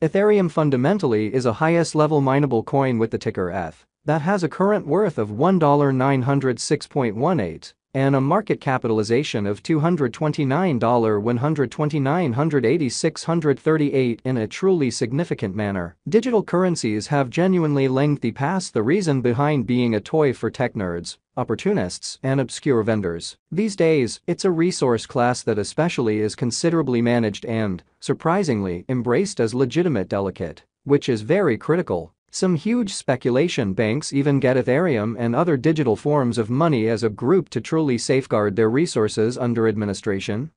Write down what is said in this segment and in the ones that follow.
Ethereum fundamentally is a highest-level mineable coin with the ticker ETH that has a current worth of $1,906.18 and a market capitalization of $229,129,886.38 in a truly significant manner. Digital currencies have genuinely lengthy past the reason behind being a toy for tech nerds, opportunists, and obscure vendors. These days, it's a resource class that especially is considerably managed and, surprisingly, embraced as legitimate delicate, which is very critical. Some huge speculation banks even get Ethereum and other digital forms of money as a group to truly safeguard their resources under administration,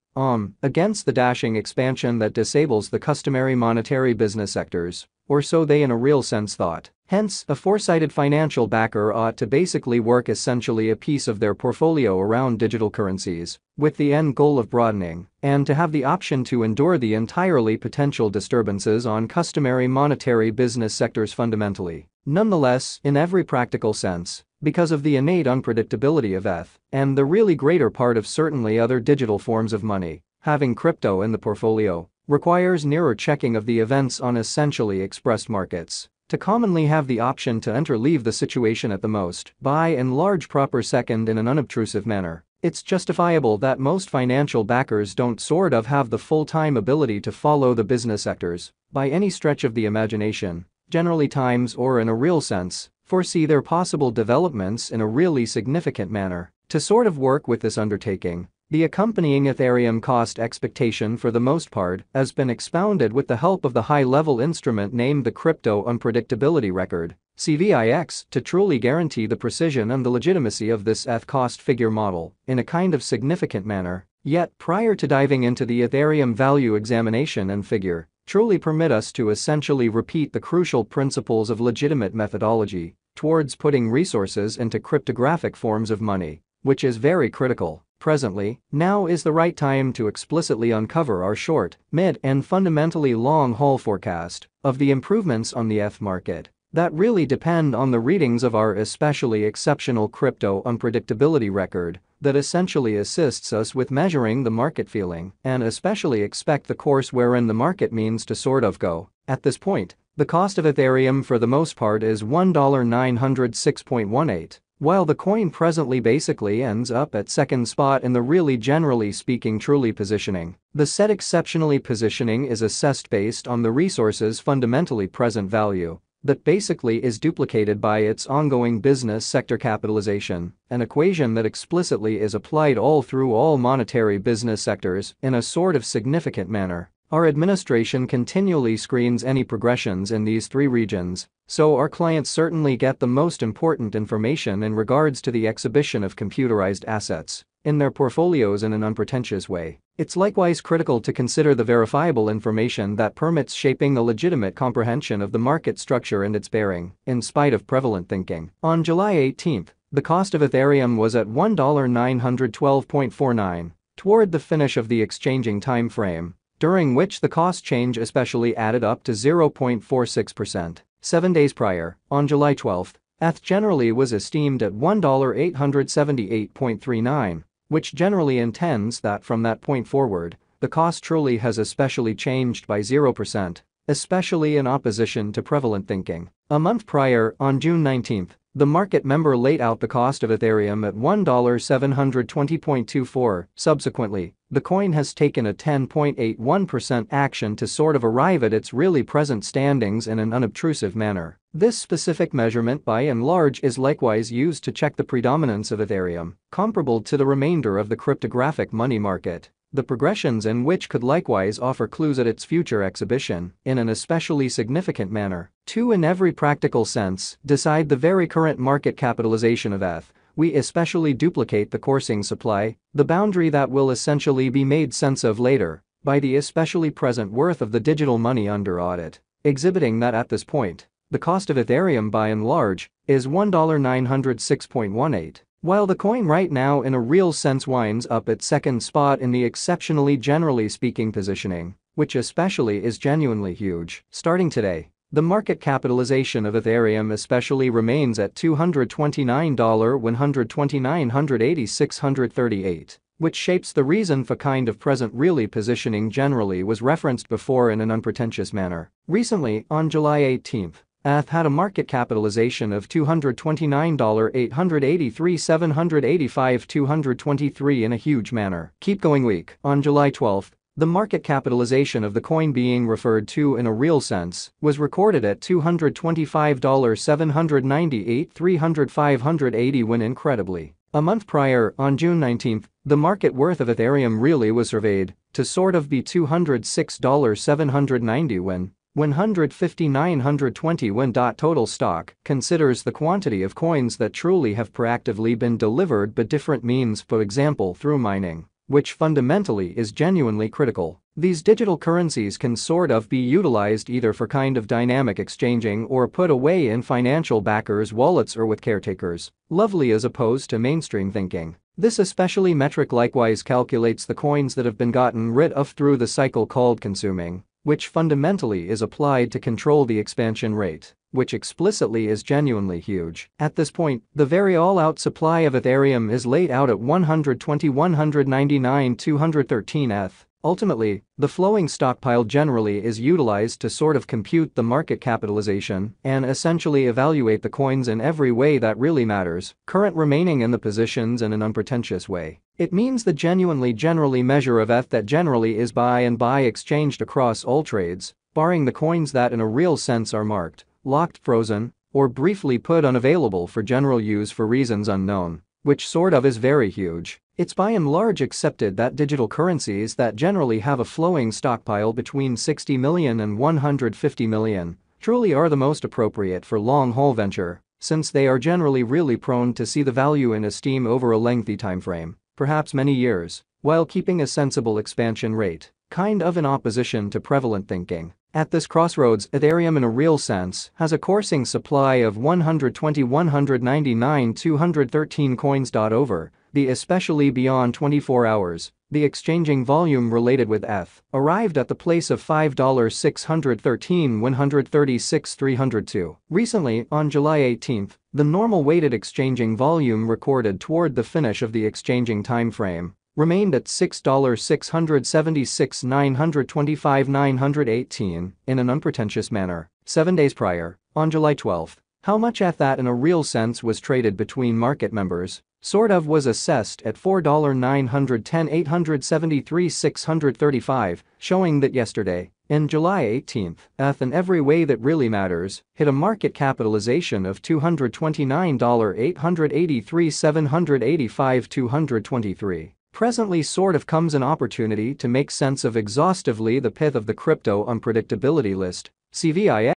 against the dashing expansion that disables the customary monetary business sectors, or so they in a real sense thought. Hence, a foresighted financial backer ought to basically work essentially a piece of their portfolio around digital currencies, with the end goal of broadening, and to have the option to endure the entirely potential disturbances on customary monetary business sectors fundamentally. Nonetheless, in every practical sense, because of the innate unpredictability of ETH, and the really greater part of certainly other digital forms of money, having crypto in the portfolio requires nearer checking of the events on essentially expressed markets. To commonly have the option to enter-leave the situation at the most, by and large proper second in an unobtrusive manner, it's justifiable that most financial backers don't sort of have the full-time ability to follow the business sectors, by any stretch of the imagination, generally times or in a real sense, foresee their possible developments in a really significant manner. To sort of work with this undertaking, the accompanying Ethereum cost expectation for the most part has been expounded with the help of the high-level instrument named the Crypto Unpredictability Record, CVIX, to truly guarantee the precision and the legitimacy of this ETH cost figure model in a kind of significant manner. Yet, prior to diving into the Ethereum value examination and figure, truly permit us to essentially repeat the crucial principles of legitimate methodology towards putting resources into cryptographic forms of money, which is very critical. Presently, now is the right time to explicitly uncover our short, mid, and fundamentally long-haul forecast of the improvements on the ETH market that really depend on the readings of our especially exceptional crypto unpredictability record that essentially assists us with measuring the market feeling and especially expect the course wherein the market means to sort of go. At this point, the cost of Ethereum for the most part is $1,906.18. While the coin presently basically ends up at second spot in the really generally speaking truly positioning, the said exceptionally positioning is assessed based on the resource's fundamentally present value that basically is duplicated by its ongoing business sector capitalization, an equation that explicitly is applied all through all monetary business sectors in a sort of significant manner. Our administration continually screens any progressions in these three regions, so our clients certainly get the most important information in regards to the exhibition of computerized assets in their portfolios in an unpretentious way. It's likewise critical to consider the verifiable information that permits shaping the legitimate comprehension of the market structure and its bearing, in spite of prevalent thinking. On July 18, the cost of Ethereum was at $1,912.49 toward the finish of the exchanging time frame, during which the cost change especially added up to 0.46%. 7 days prior, on July 12, ETH generally was esteemed at $1,878.39, which generally intends that from that point forward, the cost truly has especially changed by 0%, especially in opposition to prevalent thinking. A month prior, on June 19, the market member laid out the cost of Ethereum at $1,720.24. Subsequently, the coin has taken a 10.81% action to sort of arrive at its really present standings in an unobtrusive manner. This specific measurement by and large is likewise used to check the predominance of Ethereum, comparable to the remainder of the cryptographic money market, the progressions in which could likewise offer clues at its future exhibition in an especially significant manner. To, in every practical sense, decide the very current market capitalization of ETH, we especially duplicate the coursing supply, the boundary that will essentially be made sense of later, by the especially present worth of the digital money under audit, exhibiting that at this point, the cost of Ethereum by and large is $1,906.18. While the coin right now in a real sense winds up at second spot in the exceptionally generally speaking positioning, which especially is genuinely huge. Starting today, the market capitalization of Ethereum especially remains at $229,129,886.38. which shapes the reason for kind of present really positioning generally was referenced before in an unpretentious manner. Recently, on July 18, ETH had a market capitalization of $229,883,785,223 in a huge manner. Keep going week. On July 12, the market capitalization of the coin being referred to in a real sense was recorded at $225,798,300,580 when incredibly. A month prior, on June 19, the market worth of Ethereum really was surveyed to sort of be $206,790 when $159,920 when. Total stock considers the quantity of coins that truly have proactively been delivered but different means, for example through mining, which fundamentally is genuinely critical. These digital currencies can sort of be utilized either for kind of dynamic exchanging or put away in financial backers' wallets or with caretakers. Lovely as opposed to mainstream thinking. This especially metric likewise calculates the coins that have been gotten rid of through the cycle called consuming, which fundamentally is applied to control the expansion rate, which explicitly is genuinely huge. At this point, the very all-out supply of Ethereum is laid out at 120,199,213 ETH. Ultimately, the flowing stockpile generally is utilized to sort of compute the market capitalization and essentially evaluate the coins in every way that really matters, current remaining in the positions in an unpretentious way. It means the generally measure of ETH that generally is by exchanged across all trades, barring the coins that in a real sense are marked, locked, frozen, or briefly put unavailable for general use for reasons unknown, which sort of is very huge. It's by and large accepted that digital currencies that generally have a flowing stockpile between 60 million and 150 million truly are the most appropriate for long-haul venture, since they are generally really prone to see the value in esteem over a lengthy timeframe, perhaps many years, while keeping a sensible expansion rate, kind of in opposition to prevalent thinking. At this crossroads, Ethereum in a real sense has a coursing supply of 120,199,213 coins. Over the especially beyond 24 hours, the exchanging volume related with ETH arrived at the place of $5,613,136,302. Recently, on July 18, the normal weighted exchanging volume recorded toward the finish of the exchanging timeframe remained at $6,676,925,918 in an unpretentious manner. 7 days prior, on July 12, how much ETH that in a real sense was traded between market members sort of was assessed at $4,910,873,635, showing that yesterday, in July 18, ETH in every way that really matters hit a market capitalization of $229,883,785,223. Presently sort of comes an opportunity to make sense of exhaustively the pith of the crypto unpredictability list, CVIS.